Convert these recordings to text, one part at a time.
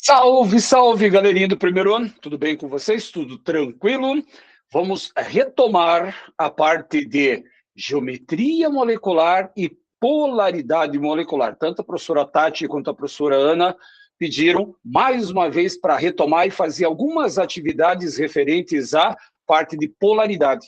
Salve, salve, galerinha do primeiro ano. Tudo bem com vocês? Tudo tranquilo? Vamos retomar a parte de geometria molecular e polaridade molecular. Tanto a professora Tati quanto a professora Ana pediram mais uma vez para retomar e fazer algumas atividades referentes à parte de polaridade.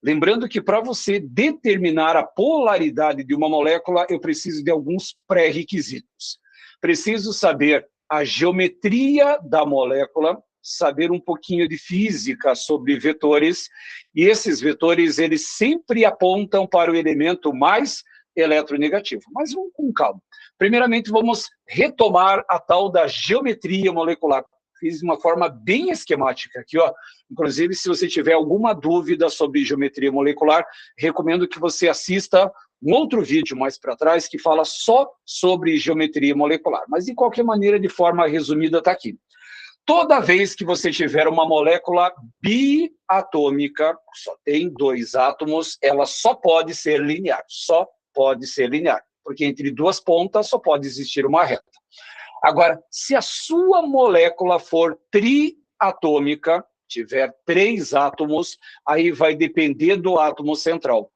Lembrando que para você determinar a polaridade de uma molécula, eu preciso de alguns pré-requisitos. Preciso saber a geometria da molécula, saber um pouquinho de física sobre vetores, e esses vetores, eles sempre apontam para o elemento mais eletronegativo. Mas vamos com calma. Primeiramente, vamos retomar a tal da geometria molecular. Fiz de uma forma bem esquemática aqui, ó. Inclusive, se você tiver alguma dúvida sobre geometria molecular, recomendo que você assista um outro vídeo mais para trás que fala só sobre geometria molecular. Mas, de qualquer maneira, de forma resumida, está aqui. Toda vez que você tiver uma molécula biatômica, só tem 2 átomos, ela só pode ser linear. Só pode ser linear. Porque entre 2 pontas só pode existir uma reta. Agora, se a sua molécula for triatômica, tiver 3 átomos, aí vai depender do átomo central.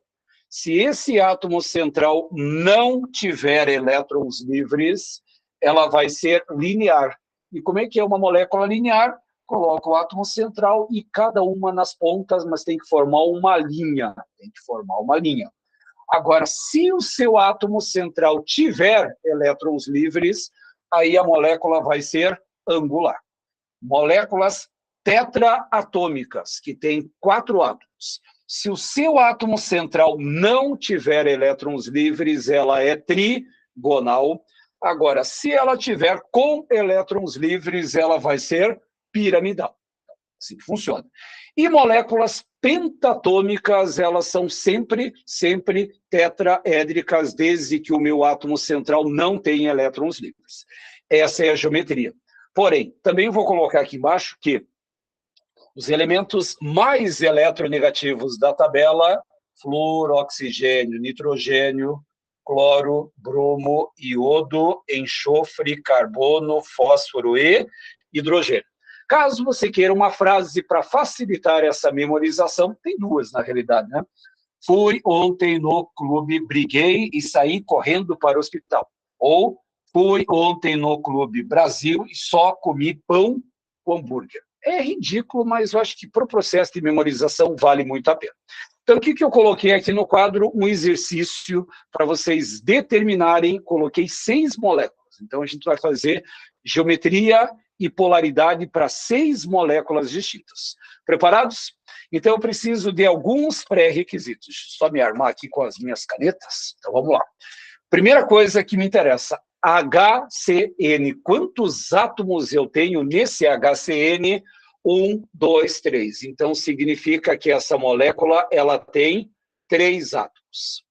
Se esse átomo central não tiver elétrons livres, ela vai ser linear. E como é que é uma molécula linear? Coloca o átomo central e cada uma nas pontas, mas tem que formar uma linha. Tem que formar uma linha. Agora, se o seu átomo central tiver elétrons livres, aí a molécula vai ser angular. Moléculas tetraatômicas, que têm 4 átomos. Se o seu átomo central não tiver elétrons livres, ela é trigonal. Agora, se ela tiver com elétrons livres, ela vai ser piramidal. Assim funciona. E moléculas pentatômicas, elas são sempre tetraédricas, desde que o meu átomo central não tenha elétrons livres. Essa é a geometria. Porém, também vou colocar aqui embaixo que os elementos mais eletronegativos da tabela, flúor, oxigênio, nitrogênio, cloro, bromo, iodo, enxofre, carbono, fósforo e hidrogênio. Caso você queira uma frase para facilitar essa memorização, tem 2 na realidade, né? Fui ontem no clube, briguei e saí correndo para o hospital. Ou fui ontem no Clube Brasil e só comi pão com hambúrguer. É ridículo, mas eu acho que para o processo de memorização vale muito a pena. Então, o que eu coloquei aqui no quadro? Um exercício para vocês determinarem, coloquei 6 moléculas. Então, a gente vai fazer geometria e polaridade para 6 moléculas distintas. Preparados? Então, eu preciso de alguns pré-requisitos. Deixa eu só me armar aqui com as minhas canetas. Então, vamos lá. Primeira coisa que me interessa, HCN. Quantos átomos eu tenho nesse HCN? 1, 2, 3. Então, significa que essa molécula ela tem 3 átomos.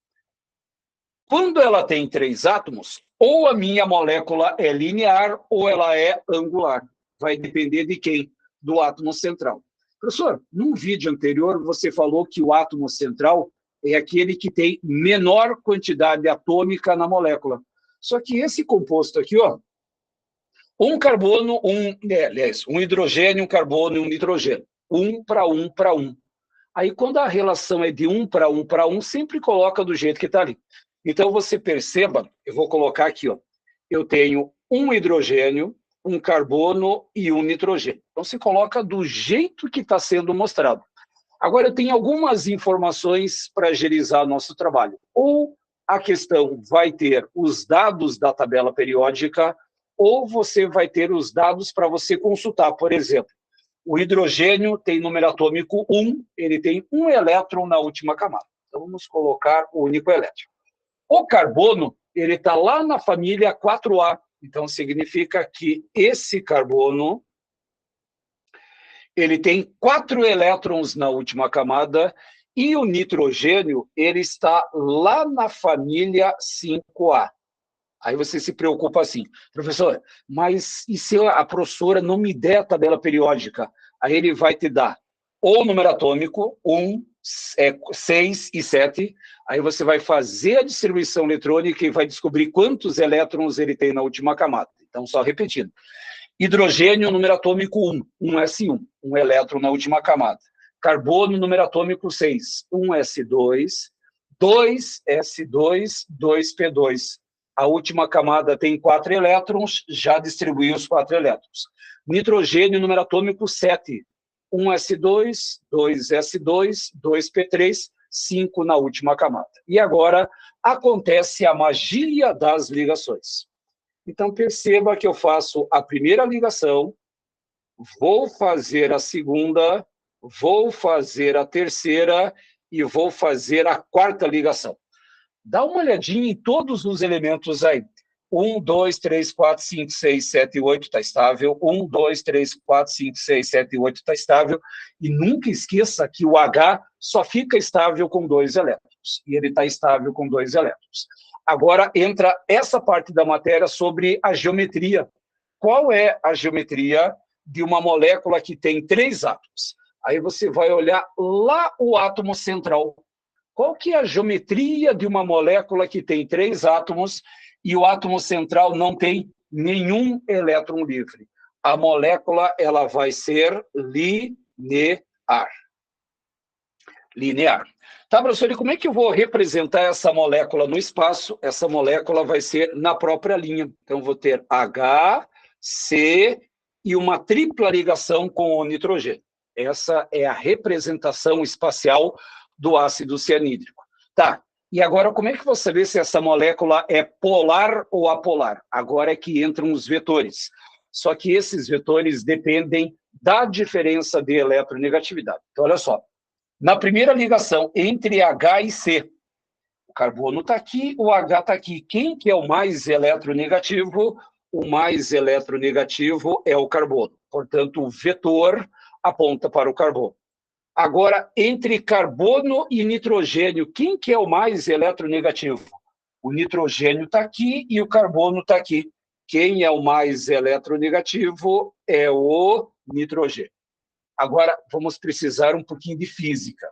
Quando ela tem 3 átomos, ou a minha molécula é linear ou ela é angular. Vai depender de quem? Do átomo central. Professor, num vídeo anterior você falou que o átomo central é aquele que tem menor quantidade atômica na molécula. Só que esse composto aqui, ó, um carbono, um hidrogênio, um carbono e um nitrogênio. 1 para 1 para 1. Aí, quando a relação é de 1 para 1 para 1, sempre coloca do jeito que está ali. Então, você perceba, eu vou colocar aqui, ó, eu tenho um hidrogênio, um carbono e um nitrogênio. Então, se coloca do jeito que está sendo mostrado. Agora, eu tenho algumas informações para agilizar nosso trabalho. Ou a questão vai ter os dados da tabela periódica, ou você vai ter os dados para você consultar. Por exemplo, o hidrogênio tem número atômico 1, ele tem um elétron na última camada. Então, vamos colocar o único elétron. O carbono, ele está lá na família 4A. Então, significa que esse carbono ele tem 4 elétrons na última camada, e o nitrogênio ele está lá na família 5A. Aí você se preocupa assim, professor, mas e se a professora não me der a tabela periódica? Aí ele vai te dar ou o número atômico, 1, 6 e 7, aí você vai fazer a distribuição eletrônica e vai descobrir quantos elétrons ele tem na última camada. Então, só repetindo. Hidrogênio, número atômico 1, 1s1, um elétron na última camada. Carbono, número atômico 6, 1s2, 2s2, 2p2. A última camada tem 4 elétrons, já distribuiu os 4 elétrons. Nitrogênio, número atômico 7, 1s2, 2s2, 2p3, 5 na última camada. E agora acontece a magia das ligações. Então, perceba que eu faço a primeira ligação, vou fazer a segunda, vou fazer a terceira e vou fazer a quarta ligação. Dá uma olhadinha em todos os elementos aí. 1, 2, 3, 4, 5, 6, 7 e 8 está estável. 1, 2, 3, 4, 5, 6, 7 e 8 está estável. E nunca esqueça que o H só fica estável com 2 elétrons. E ele está estável com 2 elétrons. Agora entra essa parte da matéria sobre a geometria. Qual é a geometria de uma molécula que tem 3 átomos? Aí você vai olhar lá o átomo central. Qual que é a geometria de uma molécula que tem 3 átomos e o átomo central não tem nenhum elétron livre? A molécula ela vai ser linear. Linear. Tá, professor, e como é que eu vou representar essa molécula no espaço? Essa molécula vai ser na própria linha. Então, vou ter H, C e uma tripla ligação com o nitrogênio. Essa é a representação espacial do ácido cianídrico. Tá, e agora como é que eu vou saber se essa molécula é polar ou apolar? Agora é que entram os vetores. Só que esses vetores dependem da diferença de eletronegatividade. Então, olha só. Na primeira ligação entre H e C, o carbono está aqui, o H está aqui. Quem que é o mais eletronegativo? O mais eletronegativo é o carbono. Portanto, o vetor aponta para o carbono. Agora, entre carbono e nitrogênio, quem que é o mais eletronegativo? O nitrogênio está aqui e o carbono está aqui. Quem é o mais eletronegativo é o nitrogênio. Agora, vamos precisar um pouquinho de física.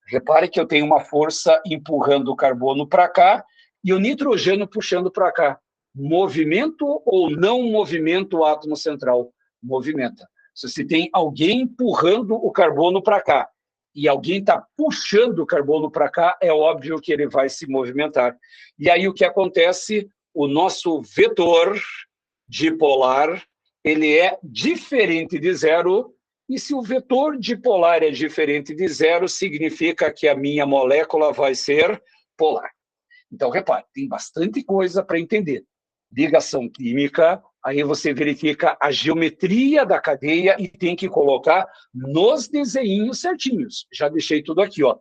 Repare que eu tenho uma força empurrando o carbono para cá e o nitrogênio puxando para cá. Movimento ou não movimento o átomo central? Movimenta. Se você tem alguém empurrando o carbono para cá e alguém está puxando o carbono para cá, é óbvio que ele vai se movimentar. E aí o que acontece? O nosso vetor dipolar, ele é diferente de zero. E se o vetor dipolar é diferente de zero, significa que a minha molécula vai ser polar. Então, repare, tem bastante coisa para entender. Ligação química, aí você verifica a geometria da cadeia e tem que colocar nos desenhinhos certinhos. Já deixei tudo aqui, ó.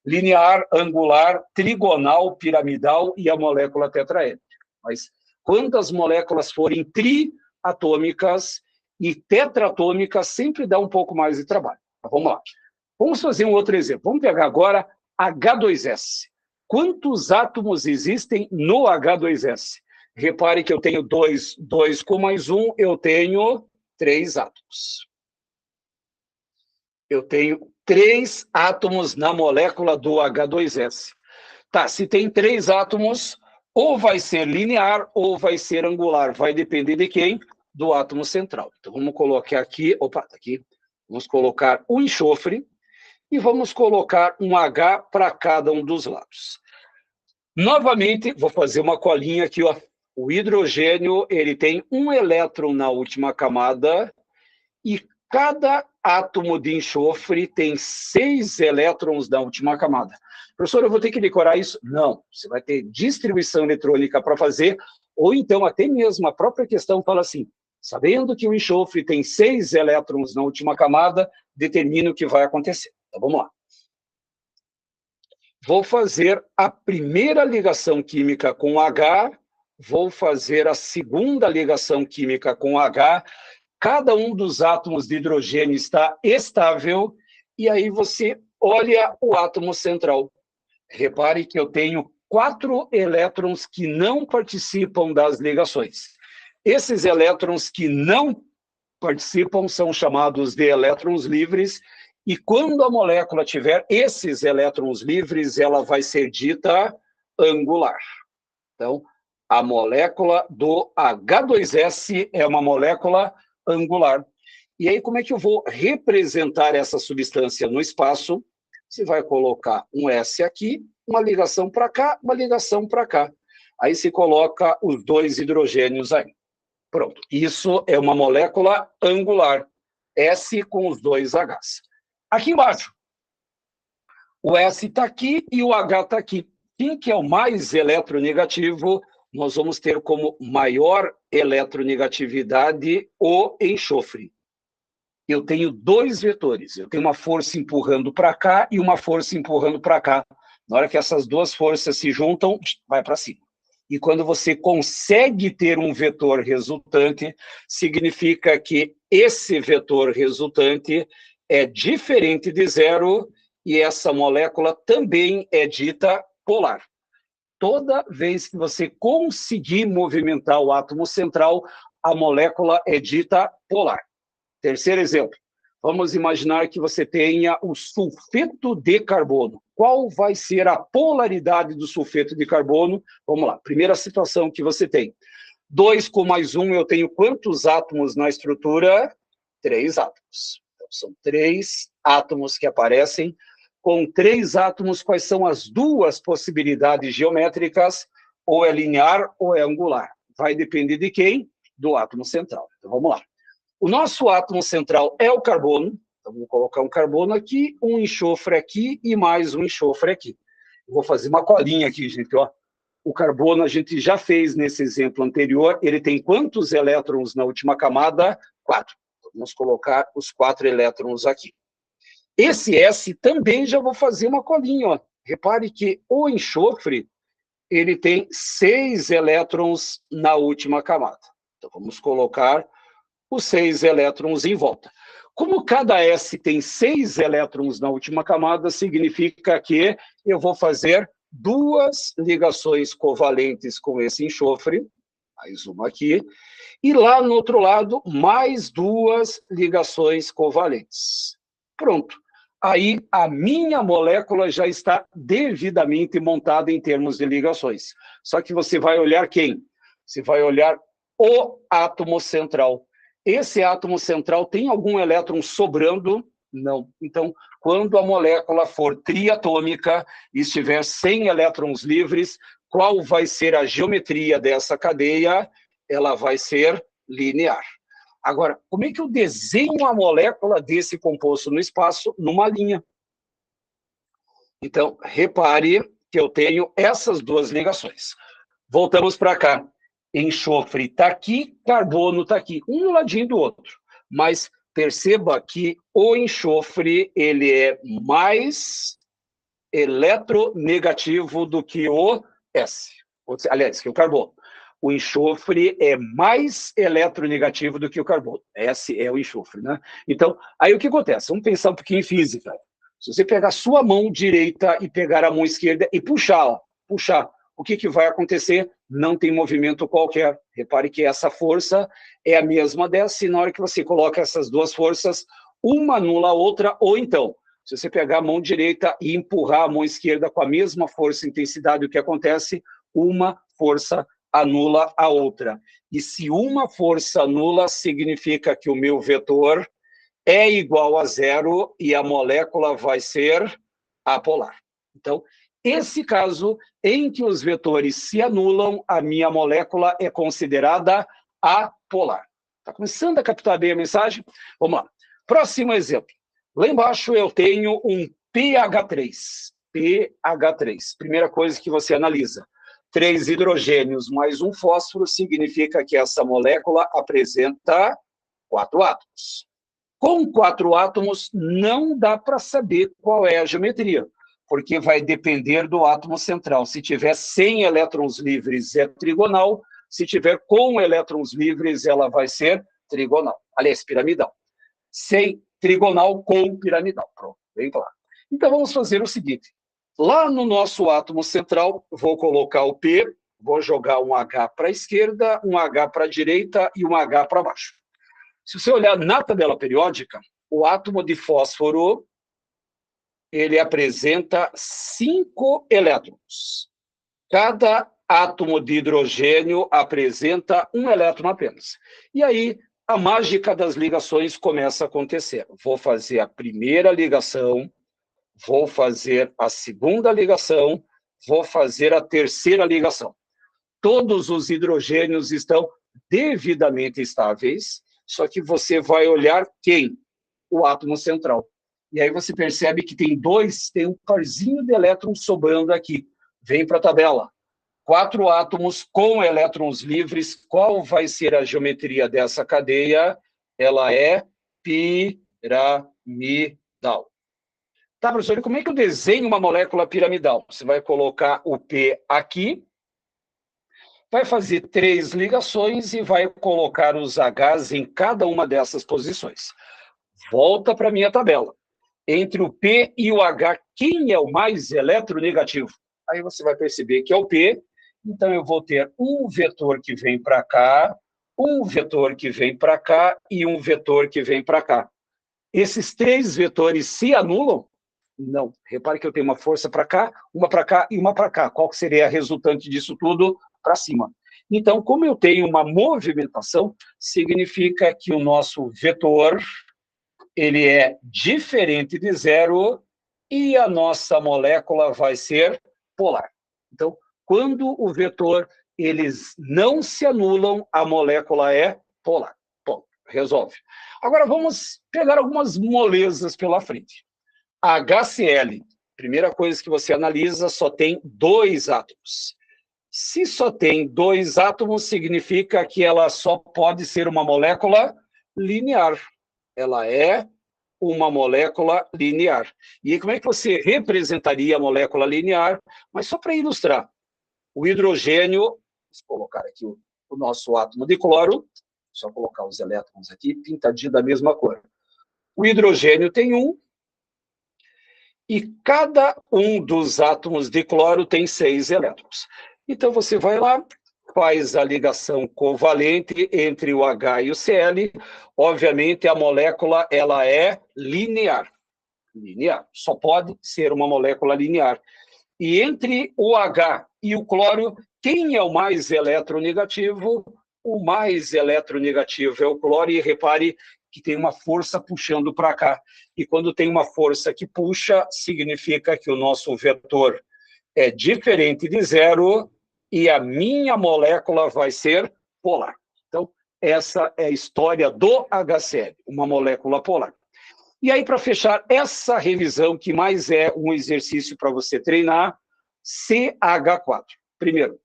Linear, angular, trigonal, piramidal e a molécula tetraédrica. Mas quando as moléculas forem triatômicas e tetratômica sempre dá um pouco mais de trabalho. Vamos lá. Vamos fazer um outro exemplo. Vamos pegar agora H2S. Quantos átomos existem no H2S? Repare que eu tenho 2 com mais 1, eu tenho 3 átomos. Eu tenho 3 átomos na molécula do H2S. Tá, se tem 3 átomos, ou vai ser linear ou vai ser angular. Vai depender de quem? Do átomo central. Então, vamos colocar aqui, opa, tá aqui, vamos colocar o enxofre e vamos colocar um H para cada um dos lados. Novamente, vou fazer uma colinha aqui, ó. O hidrogênio, ele tem um elétron na última camada e cada átomo de enxofre tem 6 elétrons na última camada. Professor, eu vou ter que decorar isso? Não, você vai ter distribuição eletrônica para fazer, ou então até mesmo a própria questão fala assim, sabendo que o enxofre tem 6 elétrons na última camada, determina o que vai acontecer. Então, vamos lá. Vou fazer a primeira ligação química com H, vou fazer a segunda ligação química com H, cada um dos átomos de hidrogênio está estável, e aí você olha o átomo central. Repare que eu tenho 4 elétrons que não participam das ligações. Esses elétrons que não participam são chamados de elétrons livres, e quando a molécula tiver esses elétrons livres, ela vai ser dita angular. Então, a molécula do H2S é uma molécula angular. E aí, como é que eu vou representar essa substância no espaço? Você vai colocar um S aqui, uma ligação para cá, uma ligação para cá. Aí se coloca os dois hidrogênios aí. Pronto. Isso é uma molécula angular. S com os dois Hs. Aqui embaixo, o S está aqui e o H está aqui. Quem que é o mais eletronegativo? Nós vamos ter como maior eletronegatividade o enxofre. Eu tenho dois vetores. Eu tenho uma força empurrando para cá e uma força empurrando para cá. Na hora que essas duas forças se juntam, vai para cima. E quando você consegue ter um vetor resultante, significa que esse vetor resultante é diferente de zero e essa molécula também é dita polar. Toda vez que você conseguir movimentar o átomo central, a molécula é dita polar. Terceiro exemplo. Vamos imaginar que você tenha o sulfeto de carbono. Qual vai ser a polaridade do sulfeto de carbono? Vamos lá. Primeira situação que você tem. 2 com mais 1, eu tenho quantos átomos na estrutura? 3 átomos. Então, são 3 átomos que aparecem. Com 3 átomos, quais são as duas possibilidades geométricas? Ou é linear ou é angular. Vai depender de quem? Do átomo central. Então, vamos lá. O nosso átomo central é o carbono. Então, vou colocar um carbono aqui, um enxofre aqui e mais um enxofre aqui. Vou fazer uma colinha aqui, gente. Ó. O carbono a gente já fez nesse exemplo anterior. Ele tem quantos elétrons na última camada? 4. Então, vamos colocar os 4 elétrons aqui. Esse S também já vou fazer uma colinha. Ó. Repare que o enxofre ele tem 6 elétrons na última camada. Então, vamos colocar os 6 elétrons em volta. Como cada S tem 6 elétrons na última camada, significa que eu vou fazer 2 ligações covalentes com esse enxofre, mais uma aqui, e lá no outro lado, mais 2 ligações covalentes. Pronto. Aí a minha molécula já está devidamente montada em termos de ligações. Só que você vai olhar quem? Você vai olhar o átomo central. Esse átomo central tem algum elétron sobrando? Não. Então, quando a molécula for triatômica e estiver sem elétrons livres, qual vai ser a geometria dessa cadeia? Ela vai ser linear. Agora, como é que eu desenho a molécula desse composto no espaço numa linha? Então, repare que eu tenho essas duas ligações. Voltamos para cá. Enxofre está aqui, carbono está aqui, um no ladinho do outro. Mas perceba que o enxofre ele é mais eletronegativo do que o S. Aliás, que o carbono. O enxofre é mais eletronegativo do que o carbono. S é o enxofre, né? Então, aí o que acontece? Vamos pensar um pouquinho em física. Se você pegar a sua mão direita e pegar a mão esquerda e puxar, o que vai acontecer? Não tem movimento qualquer. Repare que essa força é a mesma dessa, e na hora que você coloca essas duas forças, uma anula a outra, ou então, se você pegar a mão direita e empurrar a mão esquerda com a mesma força e intensidade, o que acontece? Uma força anula a outra. E se uma força anula, significa que o meu vetor é igual a zero e a molécula vai ser apolar. Então, esse caso em que os vetores se anulam, a minha molécula é considerada apolar. Está começando a captar bem a mensagem? Vamos lá. Próximo exemplo. Lá embaixo eu tenho um pH3. pH3. Primeira coisa que você analisa. 3 hidrogênios mais um fósforo significa que essa molécula apresenta 4 átomos. Com 4 átomos, não dá para saber qual é a geometria, porque vai depender do átomo central. Se tiver 100 elétrons livres, é trigonal. Se tiver com elétrons livres, ela vai ser trigonal. Aliás, piramidal. 100 trigonal com piramidal. Pronto, bem claro. Então, vamos fazer o seguinte. Lá no nosso átomo central, vou colocar o P, vou jogar um H para a esquerda, um H para a direita e um H para baixo. Se você olhar na tabela periódica, o átomo de fósforo ele apresenta 5 elétrons. Cada átomo de hidrogênio apresenta um elétron apenas. E aí, a mágica das ligações começa a acontecer. Vou fazer a primeira ligação, vou fazer a segunda ligação, vou fazer a terceira ligação. Todos os hidrogênios estão devidamente estáveis, só que você vai olhar quem? O átomo central. E aí você percebe que tem um parzinho de elétrons sobrando aqui. Vem para a tabela. 4 átomos com elétrons livres. Qual vai ser a geometria dessa cadeia? Ela é piramidal. Tá, professor, como é que eu desenho uma molécula piramidal? Você vai colocar o P aqui, vai fazer 3 ligações e vai colocar os Hs em cada uma dessas posições. Volta para a minha tabela. Entre o P e o H, quem é o mais eletronegativo? Aí você vai perceber que é o P. Então, eu vou ter um vetor que vem para cá, um vetor que vem para cá e um vetor que vem para cá. Esses 3 vetores se anulam? Não. Repare que eu tenho uma força para cá e uma para cá. Qual seria a resultante disso tudo? Para cima. Então, como eu tenho uma movimentação, significa que o nosso vetor ele é diferente de zero e a nossa molécula vai ser polar. Então, quando o vetor, eles não se anulam, a molécula é polar. Bom, resolve. Agora, vamos pegar algumas molezas pela frente. A HCl, primeira coisa que você analisa, só tem 2 átomos. Se só tem 2 átomos, significa que ela só pode ser uma molécula linear. Ela é uma molécula linear. E como é que você representaria a molécula linear? Mas só para ilustrar, o hidrogênio, vou colocar aqui o nosso átomo de cloro, só colocar os elétrons aqui, pintadinho da mesma cor. O hidrogênio tem 1, e cada um dos átomos de cloro tem 6 elétrons. Então, você vai lá, faz a ligação covalente entre o H e o Cl. Obviamente, a molécula ela é linear. Linear. Só pode ser uma molécula linear. E entre o H e o cloro, quem é o mais eletronegativo? O mais eletronegativo é o cloro. E repare que tem uma força puxando para cá. E quando tem uma força que puxa, significa que o nosso vetor é diferente de zero e a minha molécula vai ser polar. Então, essa é a história do HCl, uma molécula polar. E aí, para fechar essa revisão, que mais é um exercício para você treinar, CH4. Primeiro,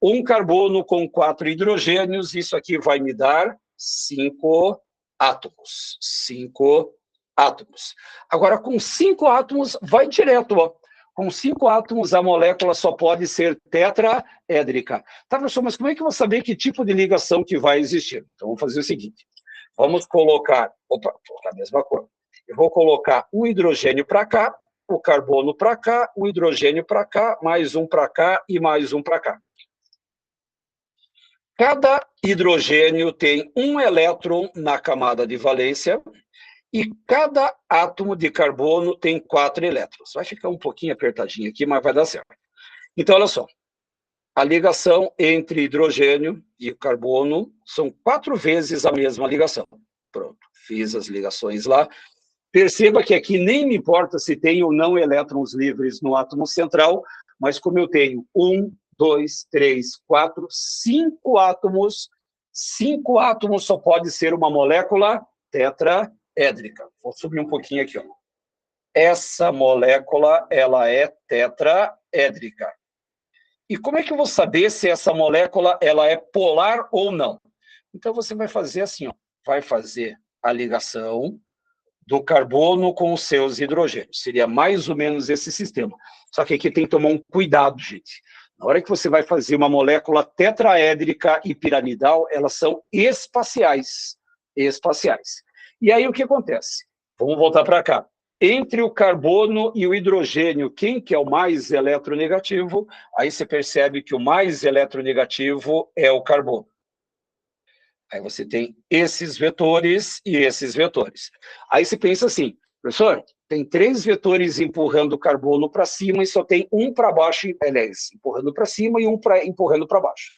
um carbono com 4 hidrogênios, isso aqui vai me dar 5 átomos. 5 átomos. Agora, com 5 átomos, vai direto, ó. Com 5 átomos, a molécula só pode ser tetraédrica. Tá, professor, mas como é que eu vou saber que tipo de ligação que vai existir? Então, vamos fazer o seguinte. Vamos colocar... Opa, vou colocar a mesma cor. Eu vou colocar o hidrogênio para cá, o carbono para cá, o hidrogênio para cá, mais um para cá e mais um para cá. Cada hidrogênio tem um elétron na camada de valência e cada átomo de carbono tem 4 elétrons. Vai ficar um pouquinho apertadinho aqui, mas vai dar certo. Então, olha só. A ligação entre hidrogênio e carbono são 4 vezes a mesma ligação. Pronto, fiz as ligações lá. Perceba que aqui nem me importa se tem ou não elétrons livres no átomo central, mas como eu tenho 1, 2, 3, 4, 5 átomos, 5 átomos só pode ser uma molécula tetraédrica. Vou subir um pouquinho aqui, ó. Essa molécula, ela é tetraédrica. E como é que eu vou saber se essa molécula ela é polar ou não? Então, você vai fazer assim, ó. Vai fazer a ligação do carbono com os seus hidrogênios. Seria mais ou menos esse sistema. Só que aqui tem que tomar um cuidado, gente. Na hora que você vai fazer uma molécula tetraédrica e piramidal, elas são espaciais. Espaciais. E aí o que acontece? Vamos voltar para cá. Entre o carbono e o hidrogênio, quem que é o mais eletronegativo? Aí você percebe que o mais eletronegativo é o carbono. Aí você tem esses vetores e esses vetores. Aí você pensa assim, professor, tem 3 vetores empurrando o carbono para cima e só tem um para baixo, aliás, empurrando para cima e um empurrando para baixo.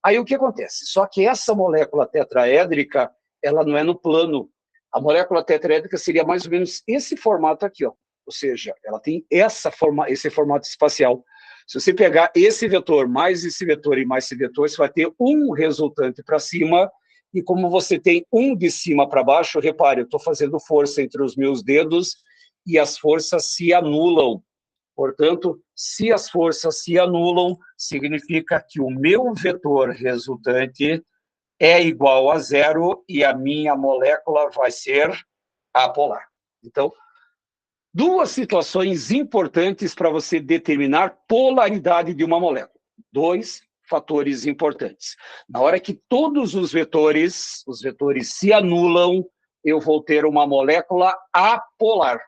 Aí o que acontece? Só que essa molécula tetraédrica, ela não é no plano. A molécula tetraédrica seria mais ou menos esse formato aqui, ó. Ou seja, ela tem esse formato espacial. Se você pegar esse vetor, mais esse vetor e mais esse vetor, você vai ter um resultante para cima, e como você tem um de cima para baixo, repare, eu estou fazendo força entre os meus dedos e as forças se anulam. Portanto, se as forças se anulam, significa que o meu vetor resultante é igual a zero e a minha molécula vai ser apolar. Então, duas situações importantes para você determinar polaridade de uma molécula. Dois fatores importantes. Na hora que todos os vetores se anulam, eu vou ter uma molécula apolar.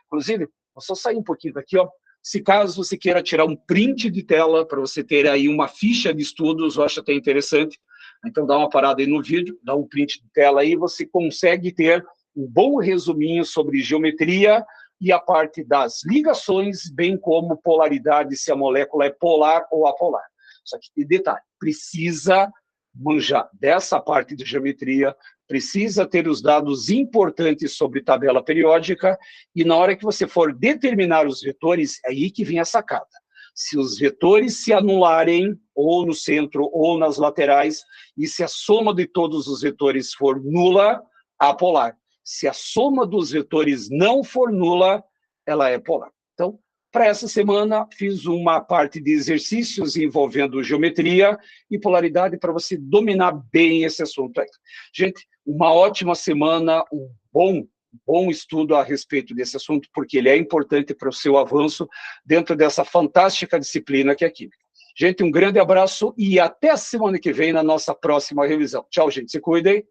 Inclusive, vou só sair um pouquinho daqui, ó. Se caso você queira tirar um print de tela para você ter aí uma ficha de estudos, eu acho até interessante. Então, dá uma parada aí no vídeo, dá um print de tela aí, você consegue ter um bom resuminho sobre geometria e a parte das ligações, bem como polaridade, se a molécula é polar ou apolar. Só que, detalhe, precisa manjar dessa parte de geometria, precisa ter os dados importantes sobre tabela periódica, e na hora que você for determinar os vetores, é aí que vem a sacada. Se os vetores se anularem, ou no centro, ou nas laterais, e se a soma de todos os vetores for nula, apolar. Se a soma dos vetores não for nula, ela é polar. Então, para essa semana, fiz uma parte de exercícios envolvendo geometria e polaridade para você dominar bem esse assunto aí. Gente, uma ótima semana, um bom estudo a respeito desse assunto, porque ele é importante para o seu avanço dentro dessa fantástica disciplina que é a química. Gente, um grande abraço e até a semana que vem na nossa próxima revisão. Tchau, gente, se cuidem.